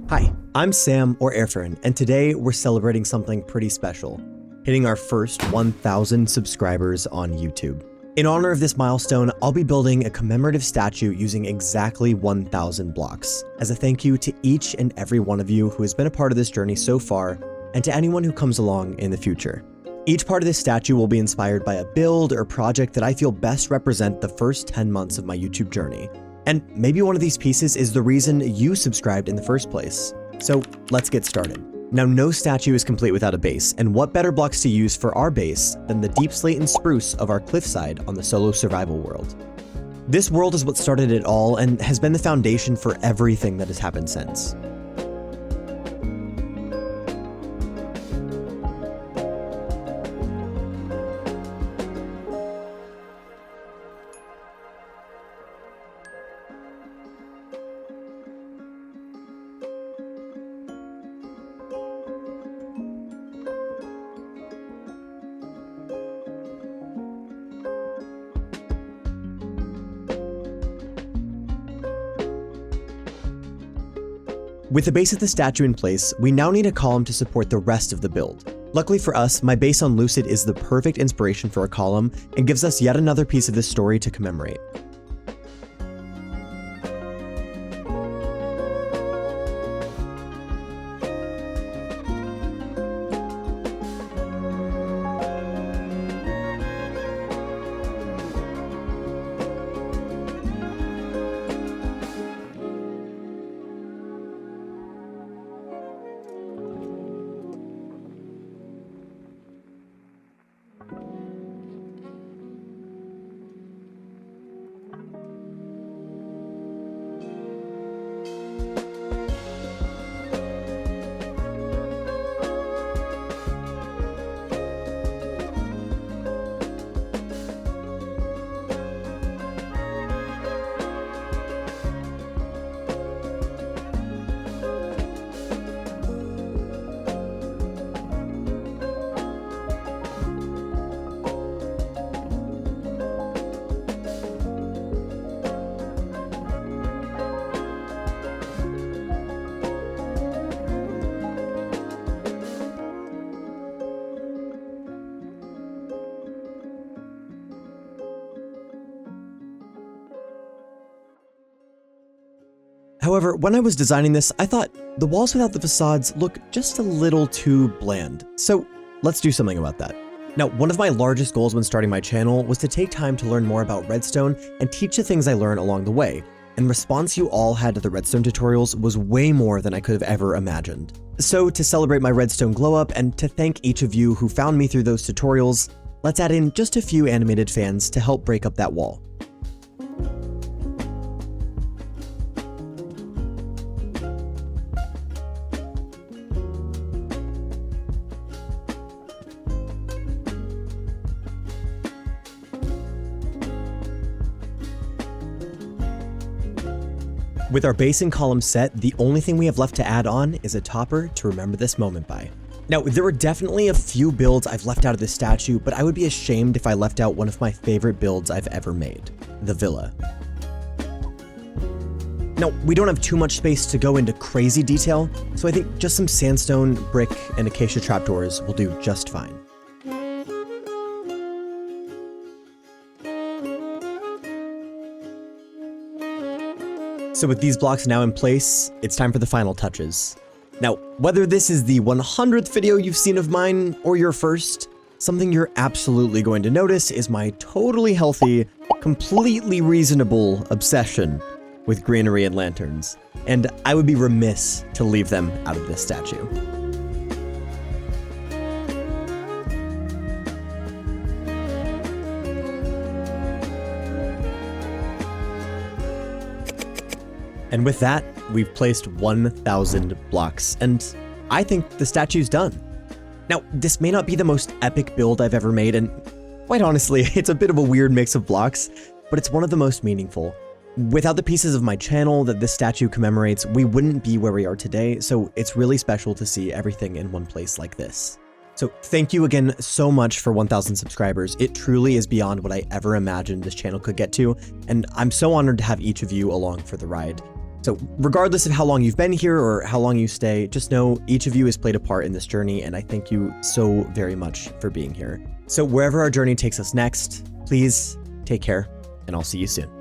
Hi, I'm Sam or Erfaren, and today we're celebrating something pretty special, hitting our first 1,000 subscribers on YouTube. In honor of this milestone, I'll be building a commemorative statue using exactly 1,000 blocks, as a thank you to each and every one of you who has been a part of this journey so far, and to anyone who comes along in the future. Each part of this statue will be inspired by a build or project that I feel best represent the first 10 months of my YouTube journey. And maybe one of these pieces is the reason you subscribed in the first place. So let's get started. Now, no statue is complete without a base, and what better blocks to use for our base than the deep slate and spruce of our cliffside on the solo survival world. This world is what started it all and has been the foundation for everything that has happened since. With the base of the statue in place, we now need a column to support the rest of the build. Luckily for us, my base on Lucid is the perfect inspiration for a column and gives us yet another piece of this story to commemorate. However, when I was designing this, I thought the walls without the facades look just a little too bland. So let's do something about that. Now, one of my largest goals when starting my channel was to take time to learn more about redstone and teach the things I learned along the way. And response you all had to the redstone tutorials was way more than I could have ever imagined. So to celebrate my redstone glow up and to thank each of you who found me through those tutorials, let's add in just a few animated fans to help break up that wall. With our base and column set, the only thing we have left to add on is a topper to remember this moment by. Now, there were definitely a few builds I've left out of this statue, but I would be ashamed if I left out one of my favorite builds I've ever made, the villa. Now, we don't have too much space to go into crazy detail, so I think just some sandstone, brick, and acacia trapdoors will do just fine. So with these blocks now in place, it's time for the final touches. Now, whether this is the 100th video you've seen of mine or your first, something you're absolutely going to notice is my totally healthy, completely reasonable obsession with greenery and lanterns. And I would be remiss to leave them out of this statue. And with that, we've placed 1,000 blocks, and I think the statue's done. Now, this may not be the most epic build I've ever made, and quite honestly, it's a bit of a weird mix of blocks, but it's one of the most meaningful. Without the pieces of my channel that this statue commemorates, we wouldn't be where we are today, so it's really special to see everything in one place like this. So thank you again so much for 1,000 subscribers. It truly is beyond what I ever imagined this channel could get to, and I'm so honored to have each of you along for the ride. So regardless of how long you've been here or how long you stay, just know each of you has played a part in this journey, and I thank you so very much for being here. So wherever our journey takes us next, please take care, and I'll see you soon.